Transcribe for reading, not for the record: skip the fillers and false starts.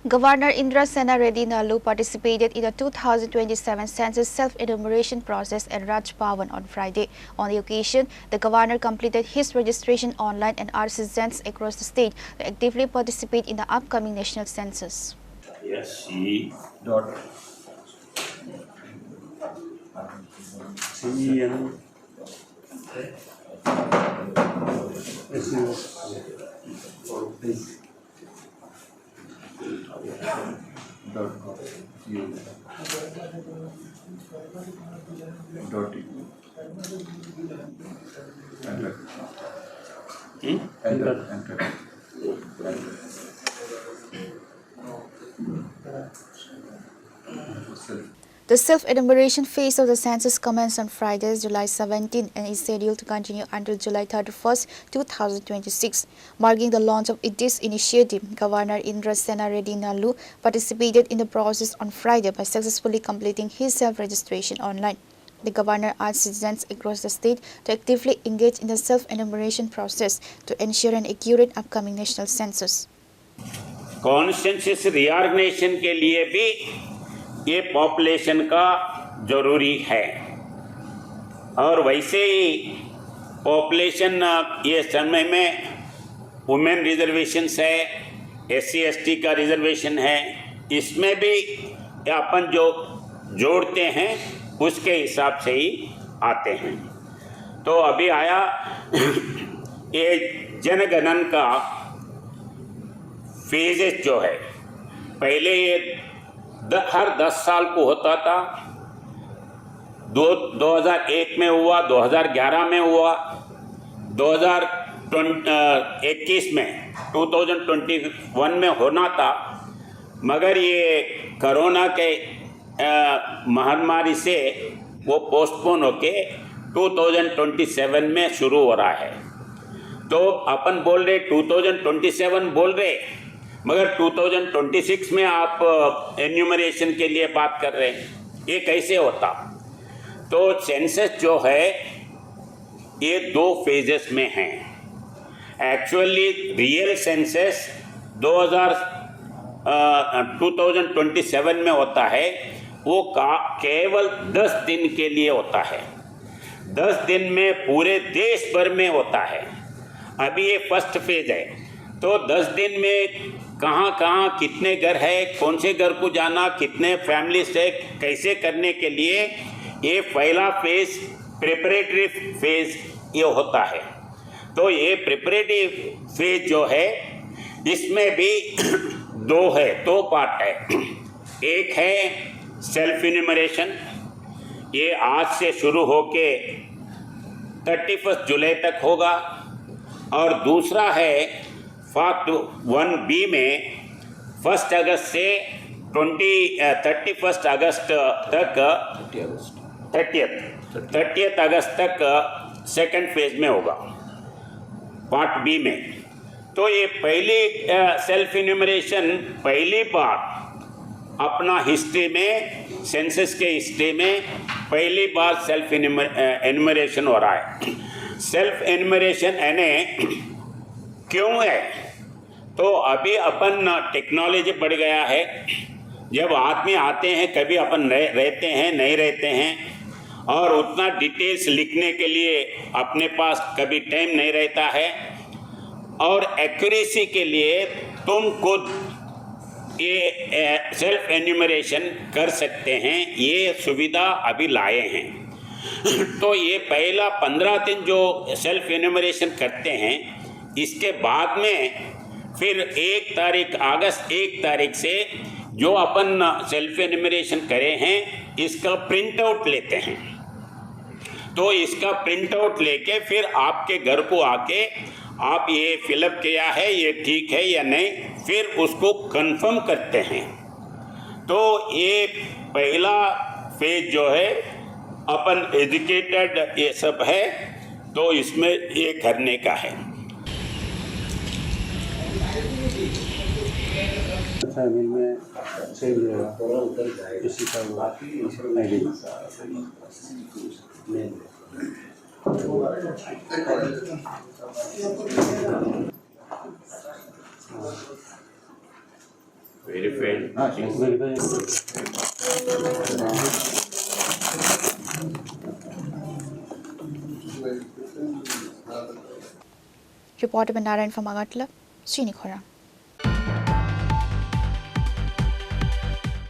Governor Indra Sena Reddy Nalu participated in the 2027 census self-enumeration process at Raj Bhavan on Friday. On the occasion, the governor completed his registration online and urged citizens across the state to actively participate in the upcoming national census. Yes, The self-enumeration phase of the census commenced on Friday, July 17 and is scheduled to continue until July 31, 2026. Marking the launch of this initiative, Governor Indra Sena Reddy Nalu participated in the process on Friday by successfully completing his self-registration online. The governor urged citizens across the state to actively engage in the self-enumeration process to ensure an accurate upcoming national census. Consensus reorganisation के लिए भी ये population का जरूरी है और वैसे ही population ये समय में वुमेन रिजर्वेशंस है, SC/ST का रिजर्वेशन है, इसमें भी अपन जो जोड़ते हैं उसके हिसाब से ही आते हैं। तो अभी आया ये जनगणन का फेजेस जो है, पहले ये हर 10 साल को होता था, 2001 में हुआ, 2011 में हुआ, 2021 में 2021 में होना था, मगर ये कोरोना के महामारी से वो पोस्टपोन होके 2027 में शुरू हो रहा है। तो अपन बोल रहे 2027 बोल रहे, मगर 2026 में आप एन्यूमरेशन के लिए बात कर रहे हैं, ये कैसे होता? तो सेंसस जो है ये 2 फेजेस में हैं। एक्चुअली रियल सेंसस 2027 में होता है, वो केवल 10 दिन के लिए होता है। 10 दिन में पूरे देश भर में होता है। अभी ये फर्स्ट फेज है, तो 10 दिन में कहाँ कहाँ कितने घर है, कौन से घर को जाना, कितने फैमिली से कैसे करने के लिए ये पहला फेज प्रिपरेटरी फेज ये होता है। तो ये प्रिपरेटरी फेज जो है इसमें भी 2 पार्ट है। एक है सेल्फ इन्यूमरेशन, ये आज से शुरू होके 31 जुलाई तक होगा, और दूसरा है पार्ट 1B में 1 अगस्त से 31 अगस्त तक 30 अगस्त तक सेकंड फेज में होगा पार्ट B में। तो ये पहली सेल्फ इन्यूमरेशन पहली बार अपना हिस्ट्री में, सेंसस के हिस्ट्री में पहली बार सेल्फ एन्यूमरेशन हो रहा है। सेल्फ एन्यूमरेशन यानी क्यों है? तो अभी अपन टेक्नोलॉजी बढ़ गया है। जब आदमी आते हैं, कभी अपन रहते हैं, नहीं रहते हैं, और उतना डिटेल्स लिखने के लिए अपने पास कभी टाइम नहीं रहता है, और एक्यूरेसी के लिए तुम खुद ये सेल्फ एन्यूमरेशन कर सकते हैं, ये सुविधा अभी लाए हैं। तो ये पहला 15 दिन जो सेल्फ एन्यूमरेशन करते हैं, इसके बाद में फिर 1 तारीख अगस्त 1 तारीख से जो अपन सेल्फ एन्यूमरेशन करे हैं इसका प्रिंट आउट लेते हैं। तो इसका प्रिंट आउट लेके फिर आपके घर को आके आप ये फिलअप किया है, ये ठीक है या नहीं, फिर उसको कंफर्म करते हैं। तो ये पहला फेज जो है अपन एजुकेटेड ये सब है, तो इसमें ये करने का है। फैमिली में सेव रहेगा, किसी का नहीं। Verified Reporter Narayan from Agartala, Srini Khora.